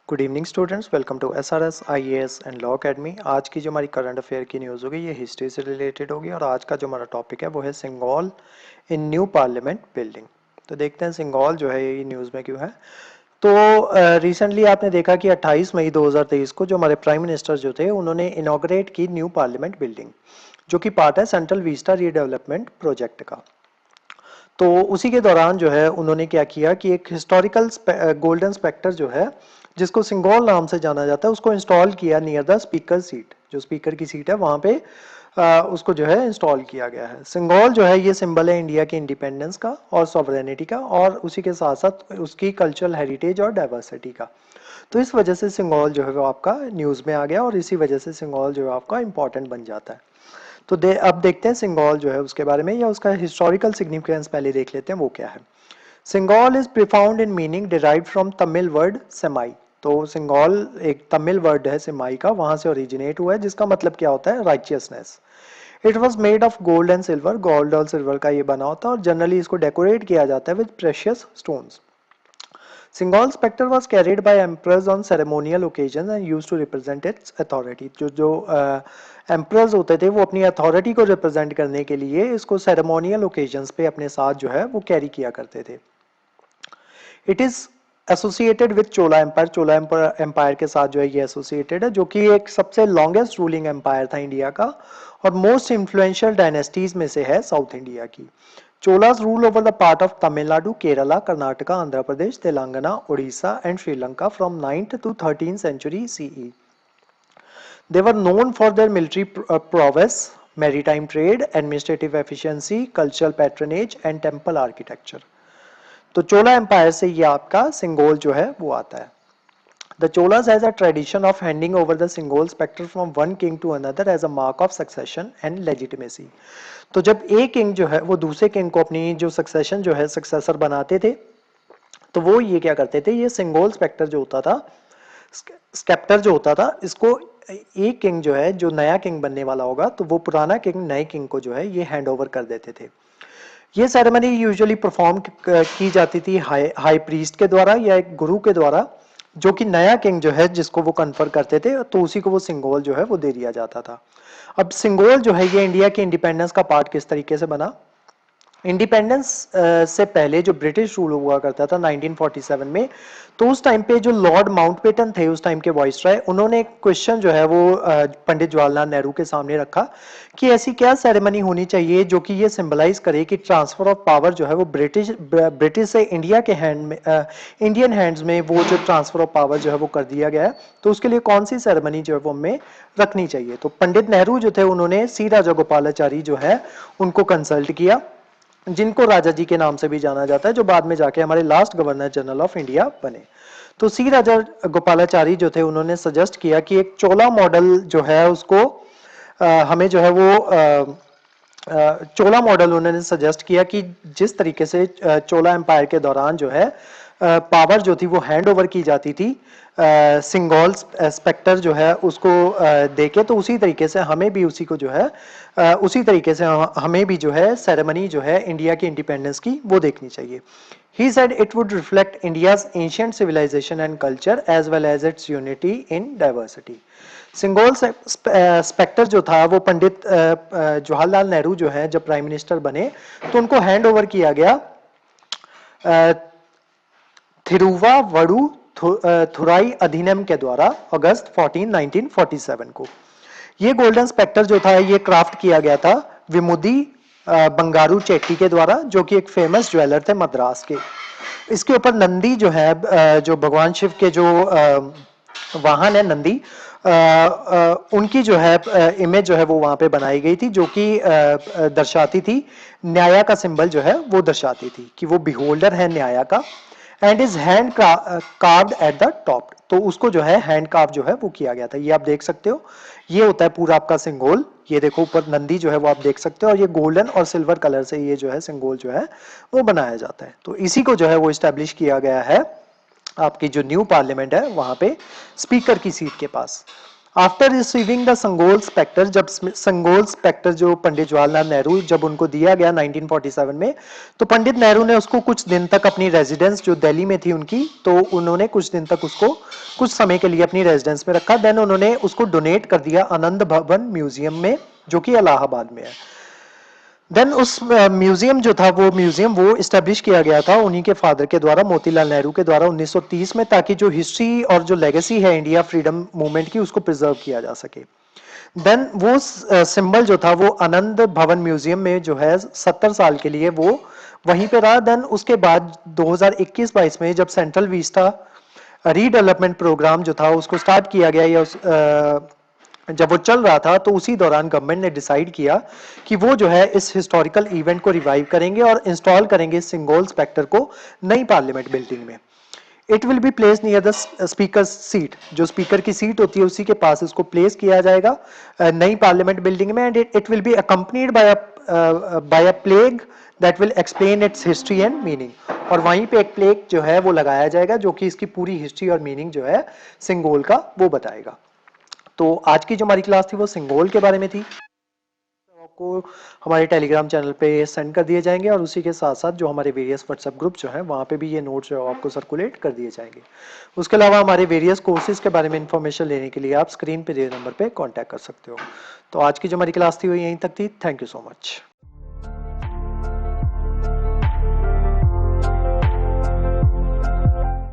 Good evening students, welcome to SRS IAS and law academy. आज की जो हमारी करंट अफेयर की न्यूज़ होगी ये हिस्ट्री से रिलेटेड होगी और आज का जो हमारा टॉपिक है वो है सिंगोल इन न्यू पार्लियामेंट बिल्डिंग। तो देखते हैं सिंगोल जो है ये न्यूज़ में क्यों है। तो रिसेंटली आपने देखा कि 28 मई 2023 को जो हमारे प्राइम मिनिस्टर जो थे उन्होंने इनॉग्रेट की न्यू पार्लियामेंट बिल्डिंग, जो कि पार्ट है सेंट्रल विस्टा रीडेवलपमेंट प्रोजेक्ट का। तो उसी के दौरान जो है उन्होंने क्या किया कि एक हिस्टोरिकल गोल्डन स्पेक्टर जो है, जिसको सिंगोल नाम से जाना जाता है, उसको इंस्टॉल किया नियर द स्पीकर सीट। जो स्पीकर की सीट है वहां पे उसको जो है इंस्टॉल किया गया है। सिंगोल जो है ये सिंबल है इंडिया के इंडिपेंडेंस का और सॉवरेनिटी का, और उसी के साथ साथ उसकी कल्चरल हेरिटेज और डाइवर्सिटी का। तो इस वजह से सिंगोल जो है वो आपका न्यूज़ में आ गया और इसी वजह से सिंगोल जो है आपका इंपॉर्टेंट बन जाता है। तो अब देखते हैं सिंगोल जो है उसके बारे में, या उसका हिस्टोरिकल सिग्निफिकेंस पहले देख लेते हैं वो क्या है। Sengol is profound in meaning derived from Tamil word सेमाई। तो सिंगोल एक तमिल वर्ड है सेमाई का, वहां से ओरिजिनेट हुआ है, जिसका मतलब क्या होता है, righteousness. It was made of gold and silver, gold और सिल्वर का ये बना होता है और जनरली इसको डेकोरेट किया जाता है with precious stones. Singol spectre was carried by emperors on ceremonial occasions and used to represent its authority. जो emperors होते थे वो अपनी authority को represent करने के लिए इसको ceremonial occasions पे अपने साथ जो है वो carry किया करते थे। It is associated with Chola empire, Chola empire के साथ जो है ये एसोसिएटेड है, जो कि एक सबसे लॉन्गेस्ट रूलिंग एम्पायर था इंडिया का और मोस्ट इन्फ्लुएंशियल डायनेस्टीज में से है साउथ इंडिया की। Cholas rule over the part of Tamil Nadu, Kerala, Karnataka, Andhra Pradesh, Telangana, Odisha and Sri Lanka from 9th to 13th century CE. They were known for their military prowess, maritime trade, administrative efficiency, cultural patronage and temple architecture. तो चोला empire से ये आपका सिंगोल जो है वो आता है। The Cholas has a tradition of handing over the Singol spectre from one king to another as a mark of succession and legitimacy. तो जब एक किंग जो है वो दूसरे किंग को अपनी जो सक्सेशन जो है सक्सेसर बनाते थे, तो वो ये क्या करते थे, ये सिंगोल स्पेक्टर जो होता था, स्केप्टर जो होता था, इसको एक किंग जो है, जो नया किंग बनने वाला होगा, तो वो पुराना किंग नए किंग को जो है ये हैंड ओवर कर देते थे। ये सेरेमनी यूजुअली परफॉर्म की जाती थी हाई प्रीस्ट के द्वारा या एक गुरु के द्वारा, जो कि नया किंग जो है जिसको वो कन्फर करते थे, तो उसी को वो सिंगोल जो है वो दे दिया जाता था। अब सिंगोल जो है ये इंडिया के इंडिपेंडेंस का पार्ट किस तरीके से बना। इंडिपेंडेंस से पहले जो ब्रिटिश रूल हुआ करता था 1947 में, तो उस टाइम पे जो लॉर्ड माउंटबेटन थे उस टाइम के वाइसरॉय, उन्होंने एक क्वेश्चन जो है वो पंडित जवाहरलाल नेहरू के सामने रखा कि ऐसी क्या सेरेमनी होनी चाहिए जो कि ये सिंबलाइज करे कि ट्रांसफर ऑफ पावर जो है वो ब्रिटिश से इंडिया के हैंड में, इंडियन हैंड्स में वो जो ट्रांसफर ऑफ पावर जो है वो कर दिया गया है, तो उसके लिए कौन सी सेरेमनी जो है वो हमें रखनी चाहिए। तो पंडित नेहरू जो थे उन्होंने सी राजा गोपालाचारी जो है उनको कंसल्ट किया, जिनको राजा जी के नाम से भी जाना जाता है, जो बाद में जाके हमारे last governor general of India बने। तो सी राजा गोपालाचारी जो थे उन्होंने सजेस्ट किया कि एक चोला मॉडल जो है उसको हमें जो है वो चोला मॉडल उन्होंने सजेस्ट किया कि जिस तरीके से चोला एम्पायर के दौरान जो है पावर जो थी वो हैंड ओवर की जाती थी सिंगोल स्पेक्टर जो है उसको देके, तो उसी तरीके से हमें भी उसी को जो है उसी तरीके से हमें भी जो है सेरेमनी जो है इंडिया की इंडिपेंडेंस की वो देखनी चाहिए। He said it would reflect India's ancient civilization and culture as well as its unity in diversity. Sengol sceptre जो था वो पंडित जवाहरलाल नेहरू जो है जब प्राइम मिनिस्टर बने तो उनको हैंड ओवर किया गया थिरुवावड़ू थुराई अधिनियम के द्वारा अगस्त 14 1947 को। ये गोल्डन स्पेक्टर जो था ये क्राफ्ट किया गया था विमुदी बंगारू चेट्टी के द्वारा, जो कि एक फेमस ज्वेलर थे मद्रास के। इसके ऊपर नंदी जो है, जो भगवान शिव के जो वाहन है नंदी, उनकी जो है इमेज जो है वो वहां पे बनाई गई थी, जो कि दर्शाती थी न्याय का सिंबल जो है वो दर्शाती थी कि वो बिहोल्डर है न्याय का, and is hand carved at the top. तो उसको जो है हैंड कार्व जो है वो किया गया था, ये आप देख सकते हो। ये होता है पूरा आपका सिंगोल, ये देखो ऊपर नंदी जो है वो आप देख सकते हो, और ये गोल्डन और सिल्वर कलर से ये जो है सिंगोल जो है वो बनाया जाता है। तो इसी को जो है वो इस्टेब्लिश किया गया है आपकी जो न्यू पार्लियामेंट है वहां पे स्पीकर की सीट के पास। आफ्टर रिसीविंग द संगोल स्पेक्टर, जब संगोल स्पेक्टर जो पंडित जवाहरलाल नेहरू जब उनको दिया गया 1947 में, तो पंडित नेहरू ने उसको कुछ दिन तक अपनी रेजिडेंस जो दिल्ली में थी उनकी, तो उन्होंने कुछ दिन तक उसको कुछ समय के लिए अपनी रेजिडेंस में रखा। देन उन्होंने उसको डोनेट कर दिया आनंद भवन म्यूजियम में, जो कि इलाहाबाद में है। देन उस म्यूजियम जो था, वो म्यूजियम वो इस्टेब्लिश किया गया था उन्हीं के फादर के द्वारा, मोतीलाल नेहरू के द्वारा 1930 में, ताकि जो हिस्ट्री और जो लेगेसी है इंडिया फ्रीडम मूवमेंट की उसको प्रिजर्व किया जा सके। देन वो सिंबल जो था वो आनंद भवन म्यूजियम में जो है 70 साल के लिए वो वहीं पे रहा। देन उसके बाद 2021-22 में जब सेंट्रल विस्टा रीडेवलपमेंट प्रोग्राम जो था उसको स्टार्ट किया गया, या जब वो चल रहा था, तो उसी दौरान गवर्नमेंट ने डिसाइड किया कि वो जो है इस हिस्टोरिकल इवेंट को रिवाइव करेंगे और इंस्टॉल करेंगे सिंगोल स्पेक्टर को नई पार्लियामेंट बिल्डिंग में। It will be place near the speaker seat, जो स्पीकर की सीट होती है उसी के पास इसको प्लेस किया जाएगा नई पार्लियामेंट बिल्डिंग में। And it will be accompanied by a plague that will explain it's history and meaning. और वहीं पे एक प्लेग जो है वो लगाया जाएगा जो कि इसकी पूरी हिस्ट्री और मीनिंग जो है सिंगोल का वो बताएगा। तो आज की जो हमारी क्लास थी वो सिंगोल के बारे में थी। आपको हमारे टेलीग्राम चैनल पे सेंड कर दिए जाएंगे और उसी के साथ साथ जो हमारे वेरियस व्हाट्सएप ग्रुप जो है वहाँ पे भी ये नोट्स जो है आपको सर्कुलेट कर दिए जाएंगे। उसके अलावा हमारे वेरियस कोर्सेज के बारे में इंफॉर्मेशन लेने के लिए आप स्क्रीन पे दिए नंबर पे कांटेक्ट कर सकते हो। तो आज की जो हमारी क्लास थी वो यहीं तक थी। Thank you so much.